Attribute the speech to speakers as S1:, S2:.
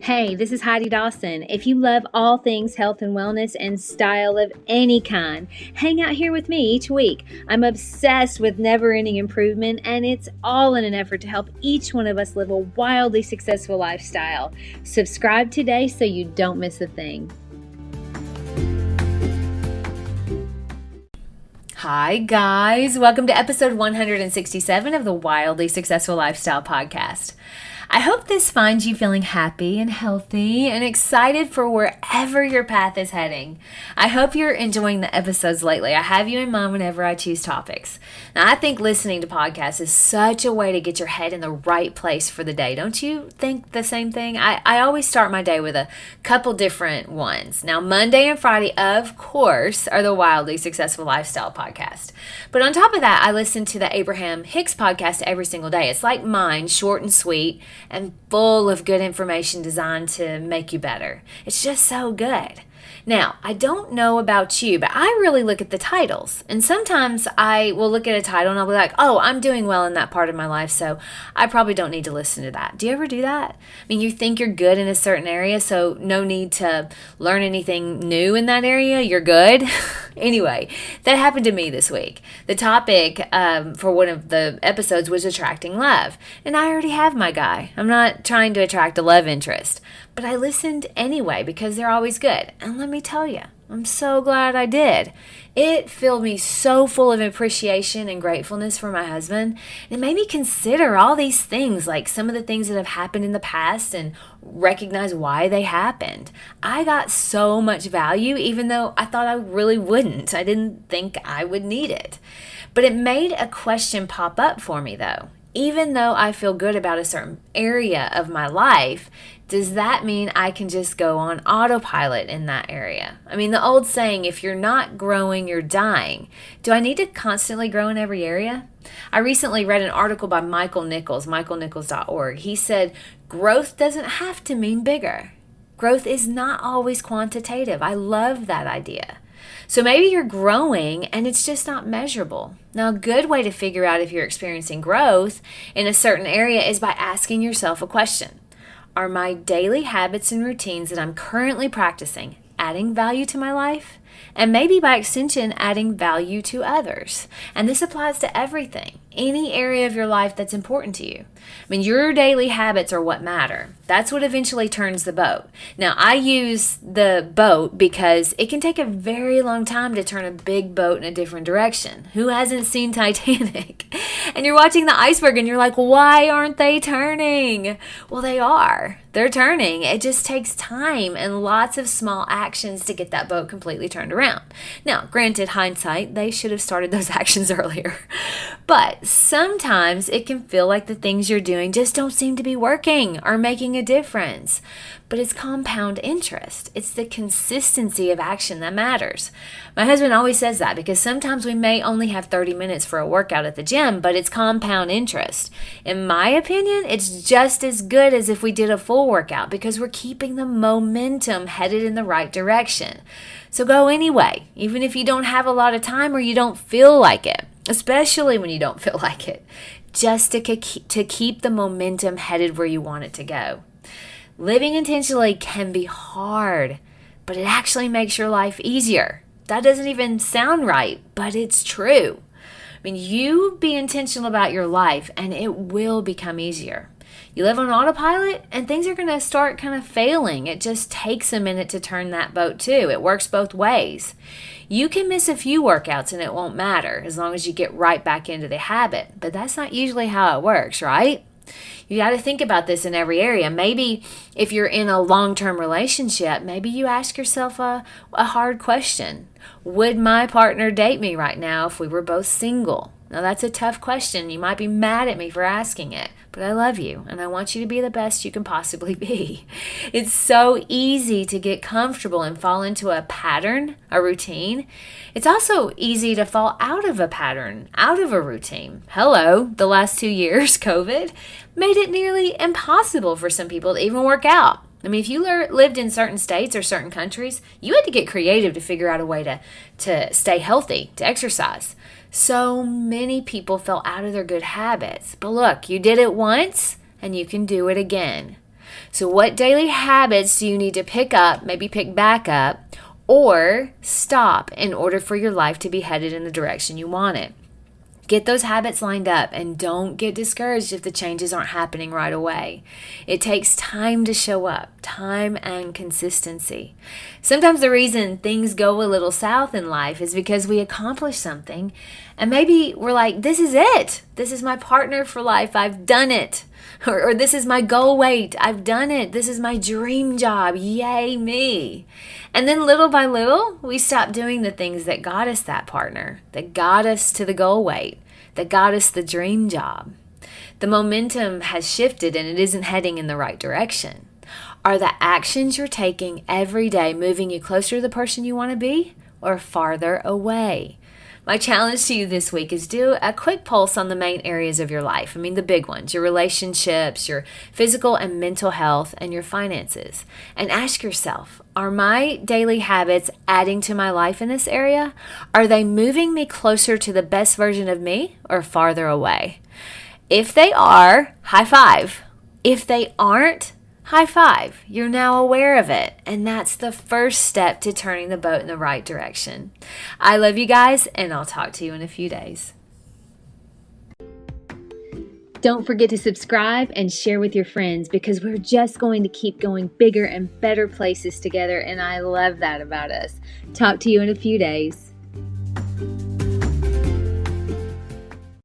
S1: Hey, this is Heidi Dawson. If you love all things health and wellness and style of any kind, hang out here with me each week. I'm obsessed with never-ending improvement, and it's all in an effort to help each one of us live a wildly successful lifestyle. Subscribe today so you don't miss a thing. Hi, guys. Welcome to episode 167 of the Wildly Successful Lifestyle Podcast. I hope this finds you feeling happy and healthy and excited for wherever your path is heading. I hope you're enjoying the episodes lately. I have you in mind whenever I choose topics. Now, I think listening to podcasts is such a way to get your head in the right place for the day. Don't you think the same thing? I always start my day with a couple different ones. Now, Monday and Friday, of course, are the Wildly Successful Lifestyle Podcast. But on top of that, I listen to the Abraham Hicks podcast every single day. It's like mine, short and sweet, and full of good information designed to make you better. It's just so good. Now, I don't know about you, but I really look at the titles. And sometimes I will look at a title and I'll be like, oh, I'm doing well in that part of my life, so I probably don't need to listen to that. Do you ever do that? I mean, you think you're good in a certain area, so no need to learn anything new in that area. You're good. Anyway, that happened to me this week. The topic for one of the episodes was attracting love. And I already have my guy. I'm not trying to attract a love interest. But I listened anyway because they're always good. And let me tell you, I'm so glad I did. It filled me so full of appreciation and gratefulness for my husband. It made me consider all these things, like some of the things that have happened in the past and recognize why they happened. I got so much value, even though I thought I really wouldn't. I didn't think I would need it. But it made a question pop up for me, though. Even though I feel good about a certain area of my life, does that mean I can just go on autopilot in that area? I mean, the old saying, if you're not growing, you're dying. Do I need to constantly grow in every area? I recently read an article by Michael Nichols, michaelnichols.org. He said, growth doesn't have to mean bigger. Growth is not always quantitative. I love that idea. So maybe you're growing and it's just not measurable. Now, a good way to figure out if you're experiencing growth in a certain area is by asking yourself a question. Are my daily habits and routines that I'm currently practicing adding value to my life? And maybe by extension, adding value to others. And this applies to everything, any area of your life that's important to you. I mean, your daily habits are what matter. That's what eventually turns the boat. Now, I use the boat because it can take a very long time to turn a big boat in a different direction. Who hasn't seen Titanic? And you're watching the iceberg and you're like, why aren't they turning? Well, they are. They're turning. It just takes time and lots of small actions to get that boat completely turned around. Now, granted, hindsight, they should have started those actions earlier. But sometimes it can feel like the things you're doing just don't seem to be working or making a difference. But it's compound interest. It's the consistency of action that matters. My husband always says that because sometimes we may only have 30 minutes for a workout at the gym, but it's compound interest. In my opinion, it's just as good as if we did a full workout because we're keeping the momentum headed in the right direction. So go anyway, even if you don't have a lot of time or you don't feel like it, especially when you don't feel like it, just to keep the momentum headed where you want it to go. Living intentionally can be hard, but it actually makes your life easier. That doesn't even sound right, but it's true. I mean, you be intentional about your life and it will become easier. You live on autopilot and things are going to start kind of failing. It just takes a minute to turn that boat too. It works both ways. You can miss a few workouts and it won't matter as long as you get right back into the habit. But that's not usually how it works, right? You got to think about this in every area. Maybe if you're in a long-term relationship, maybe you ask yourself a hard question. Would my partner date me right now if we were both single? Now, that's a tough question. You might be mad at me for asking it, but I love you, and I want you to be the best you can possibly be. It's so easy to get comfortable and fall into a pattern, a routine. It's also easy to fall out of a pattern, out of a routine. Hello, the last 2 years, COVID, made it nearly impossible for some people to even work out. I mean, if you lived in certain states or certain countries, you had to get creative to figure out a way to stay healthy, to exercise. So many people fell out of their good habits. But look, you did it once and you can do it again. So what daily habits do you need to pick up, maybe pick back up, or stop in order for your life to be headed in the direction you want it? Get those habits lined up and don't get discouraged if the changes aren't happening right away. It takes time to show up, time and consistency. Sometimes the reason things go a little south in life is because we accomplish something and maybe we're like, this is it. This is my partner for life. I've done it. Or this is my goal weight. I've done it. This is my dream job. Yay, me. And then little by little, we stop doing the things that got us that partner, that got us to the goal weight, that got us the dream job. The momentum has shifted and it isn't heading in the right direction. Are the actions you're taking every day moving you closer to the person you want to be or farther away? My challenge to you this week is do a quick pulse on the main areas of your life. I mean, the big ones, your relationships, your physical and mental health, and your finances. And ask yourself, are my daily habits adding to my life in this area? Are they moving me closer to the best version of me or farther away? If they are, high five. If they aren't, high five. You're now aware of it. And that's the first step to turning the boat in the right direction. I love you guys, and I'll talk to you in a few days. Don't forget to subscribe and share with your friends because we're just going to keep going bigger and better places together. And I love that about us. Talk to you in a few days.